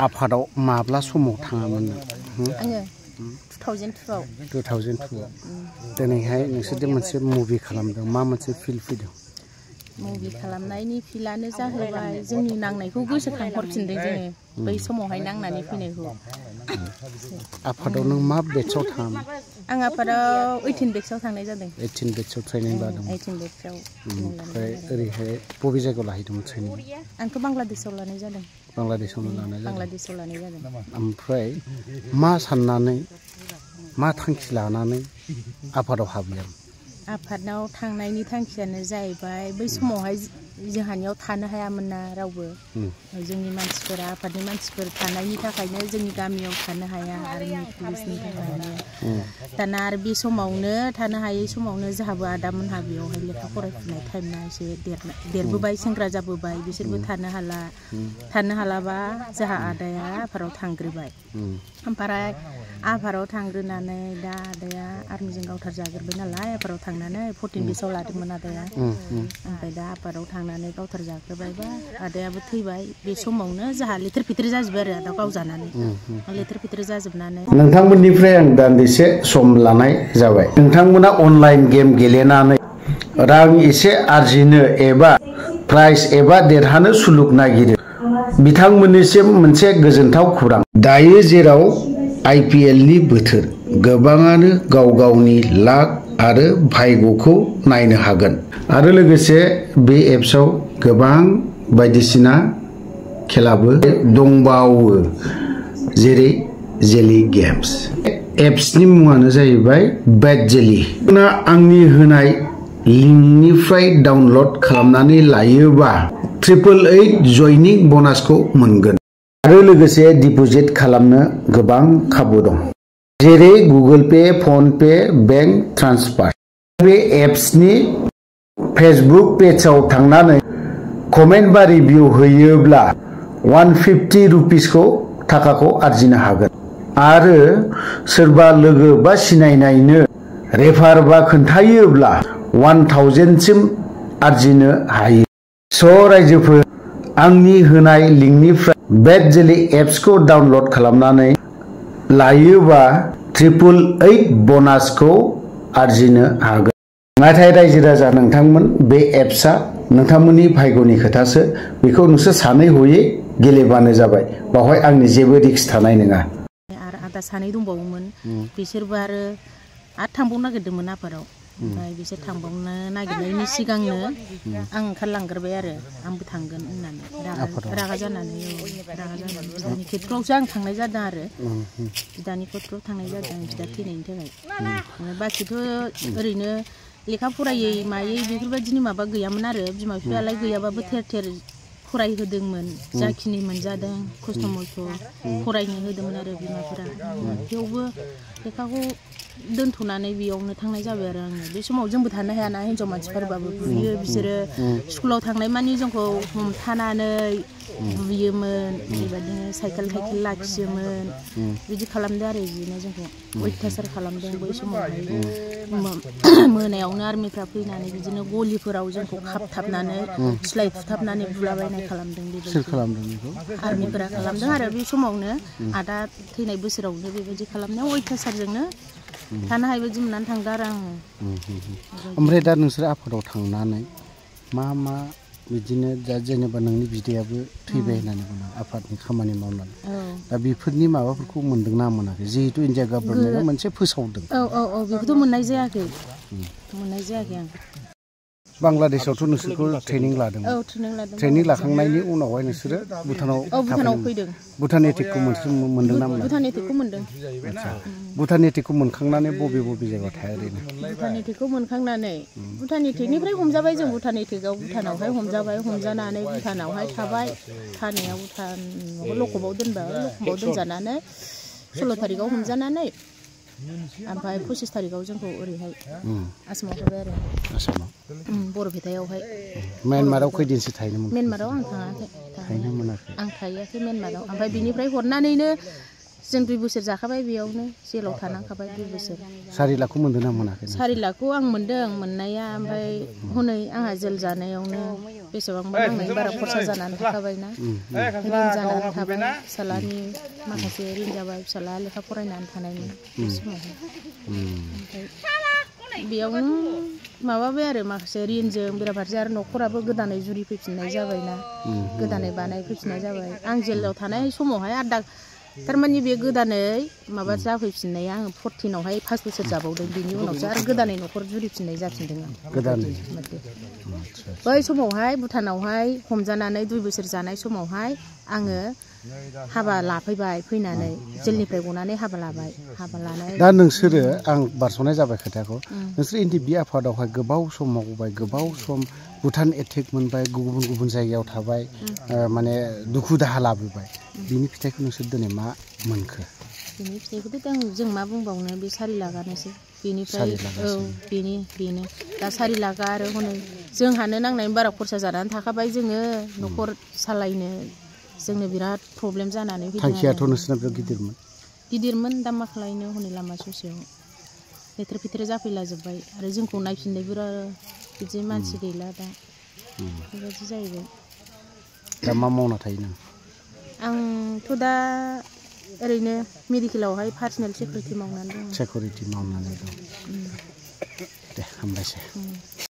आफादाव माब्ला समाव थाङामोन आङो 2002 2002 दिनैहाय नोंसोरदि मोनसे मुभि खालामदों मा मोनसे फिल फैदों मुभि खालामनायनि फिलानो जाहैबाय जोंनि नांनायखौ गोसोखांहरफिनदों जोङो बै समावहाय नांनानै फैनायखौ आफादाव नों मा बेटसआव थाङामोन आं आफादाव 18 बेटसआव थांनाय जादों 18 बेटसआव ट्रेनिं लादों 18 बेटसआव ओमफ्राय ओरैहाय बबे जायगायाव लाहैदोंमोन ट्रेनिं आंथ' बांलादेशआव लानाय जादों बांलादेशआवनो लानाय जादों बांलादेशआव लानाय जादों ओमफ्राय मा साननानै मा थांखि लानानै आफादाव हाबैया आफादाव थांनायनि थांखियानो जाहैबाय बै समावहाय जोंहानियाव थानो हायामोन ना रावबो जोंनि मानसिफोरा आफादनि मानसिफोर थानायनि थाखायनो जोंनि गामियाव थानो हाया आर्मि पुलिसनि थाखायनो दाना आरो बे समावनो थानो हायै समावनो जोंहाबो आदामोनहा बेयावहाय लेखा फरायफुनाय टाइमना एसे देरबोबाय सेंग्रा जाबोबाय बिसोरबो थानो हालाबा जोंहा आदाया आफादाव थांग्रोबाय ओमफ्राय आफादाव थांग्रोनानै दा आदाया आर्मिजों गावथार जाग्रोबाय नालाय आफादाव थांनानै 14 बेटसआव लादोंमोन आदाया ओमफ्राय दा आफादाव थांनानै गावथार जाग्रोबायबा आदायाबो थैबाय बे समावनो जोंहा लेथेर फेथेर जाजोब्बाय आरो आदा गावजानानै लेथेर फेथेर जाजोबनानै नोंथांमोननिफ्राय आं दान्दिसे सम लानाय जाबाय नोंथांमोना अनलाइन गेम गेलेनानै रां एसे आरजिनो एबा प्राइज एबा देरहानो सुलुग नागिरो बिथांमोननिसिम मोनसे गोजोनथाव खौरां दायो जेराव IPL नि बोथोर गोबाङानो गाव गावनि लाक आरो भाग्यखौ नायनो हागोन आरो लोगोसे बे एप्सआव गोबां बायदिसिना खेलाबो दंबावो जेरै जेलि गेम्स एप्सनि मुङानो जाहैबाय बेट जेलि आंनि होनाय लिंकनिफ्राय डाउनलड खालामनानै लायोबा 888 जयनिं ब'नासखौ मोनगोन आरो लोगोसे डिप'जिट खालामनो गोबां खाबु दं जेरै Google Pay PhonePe bank transfer बे एप्सनि फेसबुक पेजआव थांनानै कमेन्ट बा रिभिउ होयोब्ला 150 रुपिसखौ थाखाखौ आरजिनो हागोन आरो सोरबा लोगो बा सिनायनायनो रेफार बा खोन्थायोब्ला 1000 सिम आरजिनो हायो स' रायजोफोर आंनि होनाय लिंकनिफ्राय बेट जेलि एप्सखौ डाउनलड खालामनानै लायोबा 888 ब'नासखौ आरजिनो हागोन नाथाय रायजो राजा नोंथांमोन बे एप्सआ नोंथांमोननि भाग्यनि खोथासो बेखौ नोंसोर सानै हयै गेलेबानो जाबाय बावहाय आंनि जेबो रिस्क थानाय नङा आरो आदा सानै दंबावोमोन बिसोरबो आरो थांबावनो नागिरदोंमोन आफादाव ओमफ्राय बिसोर थांबावनो नागिरनायनि सिगांनो आं ओंखारलांग्रोबाय आरो आंबो थांगोन होननानै रागा जानानै बिदानि खेत्रआवसो आं थांनाय जादों आरो बिदानि खेत्रआव थांनाय जादों बिदा थैनायनि थाखाय बाखिथ' ओरैनो लेखा फरायै मायै बेफोरबायदिनि माबा गैयामोन आरो बिमा बिफायालाय गैयाबाबो थेर थेर फरायहोदोंमोन जाखिनि मोनजादों खस्थ' मस्थ' फरायनो होदोंमोन आरो बिमाफोरा थेवबो लेखाखौ दोनथ'नानै बेयावनो थांनाय जाबाय आरो आङो बे समाव जोंबो थानो हायाना हिन्जाव मानसिफोरबाबो बुयो बिसोरो स्कुलाव थांनाय मानि जोंखौ हमथानानै बुयोमोन बेबायदिनो साइकेल लाखियोमोन बिदि खालामदों आरो बिदिनो जोंखौ अयथासार खालामदों बै समावहाय मोनायावनो आर्मिफ्रा फैनानै बिदिनो गलिफोराव जोंखौ खाबथाबनानै सिलाय थुथाबनानै बुलाबायनाय खालामदों बेबायदि आर्मिफोरा खालामदों आरो बे समावनो आदा थैनाय बोसोरावनो बेबायदि खालामनायाव अयथासारजोंनो थानो हायै बायदि मोननानै थांदों आरो आङो ओमफ्राय दा नोंसोर आफादाव थांनानै मा बिदिनो दा जेनेबा नोंनि बिदायाबो थैबाय होननानै बुङो आफादनि खामानि मावनानै दा बेफोरनि माबाफोरखौ मोनदोंना मोनाखै जिहेतु इन्डिया गभर्नमेन्टआ मोनसे फोसावदों औ बेखौथ' मोननाय जायाखै आं बांलादेशआवथ' नोंसोरखौ ट्रेनिं लादों ट्रेनिं लाखांनायनि उनावहाय नोंसोरो भुटानाव फैदों भुटान एटेकखौ मोनदों ना मोनाखै भुटान एटेकखौ मोनदों भुटान एटेकखौ मोनखांनानै बबे जायगायाव थाया ओरैनो भुटान एटेकखौ मोनखांनानै भुटान एटेकनिफ्राय हमजाबाय जों भुटान एटेकआव भुटानावहाय हमजानानै भुटानावहाय थाबाय थानायाव भुटानाव लकबाव दोनजानानै 16 थारिखआव हमजानानै ओमफ्राय 25 थारिखआव जोंखौ ओरैहाय आसामाव फैबाय आरो आसामाव बरपेटायावहाय म्यानमाराव खैदिनसो थाहैनो मोनखो म्यानमाराव आं थाङाखै थाहैनो मोनाखै आं थाहैयाखै म्यानमाराव ओमफ्राय बिनिफ्राय हरनानैनो जों 2 बोसोर जाखाबाय बेयावनो जेलाव थानांखाबाय 2 बोसोर 4 लाखखौ मोनदों ना मोनाखै 4 लाखखौ आं मोनदों मोननाया ओमफ्राय हनै आंहा जेल जानायावनो बेसेबांबा नांनायनि बारा खरसा जानानै थाखाबायना रिन जानानै थाबाय फिसालानि माखासे रिन जाबाय फिसाला लेखा फरायनानै थानायनि समावहाय ओमफ्राय बेयावनो माबाबाय आरो माखासे रिनजों बेराफारसे आरो न'खराबो गोदानै जुरि फैफिननाय जाबायना गोदानै बानाय फैफिननाय जाबाय आं जेलाव थानाय समावहाय थारमाने बे गोदानै माबा जाफैफिननाया आङो 14 आवहाय 5 बोसोर जाबावदों बिनि उनावसो आरो गोदानै न'खर जुरिफिननाय जाफिनदों आं गोदानै बै समावहाय भुटानावहाय हमजानानै 2 बोसोर जानाय समावहाय आङो हाबा लाफैबाय फैनानै जेलनिफ्राय गनानै हाबा लाबाय हाबा लानाय दा नोंसोरो आं बारस'नाय जाबाय खोथाखौ नोंसोर एनडिएफबि आफादावहाय गोबाव सम मावबाय गोबाव सम भुटान एटेक मोनबाय गुबुन गुबुन जायगायाव थाबाय माने दुखु दाहा लाबोबाय बिनि फिथाइखौ नोंसोर दिनै मा मोनखो बिनि फिथाइखौथ' जों मा बुंबावनो बे 4 लाखआनोसै बेनिफ्राय बेनो दा 4 लाखआ आरो हनै जोंहानो नांनायनि बारा खरसा जानानै थाखाबाय जोङो न'खर सालायनो जोंनो बिराद प्रब्लेम जानानै फैदों थांखियाथ' नोंसोरना बिराद गिदिरमोन दा मा खालायनो हनै लामा ससेयाव लेथेर फेथेर जाफैला जोब्बाय आरो जोंखौ नायफिननो बिराद बिदि मानसि गैला दा बेबायदि जाहैबाय दा मा मावना थायो नों आंथ' दा ओरैनो मेडिकेलावहाय पार्सनेल सिकिउरिटि मावनानै दं दे हामबायसै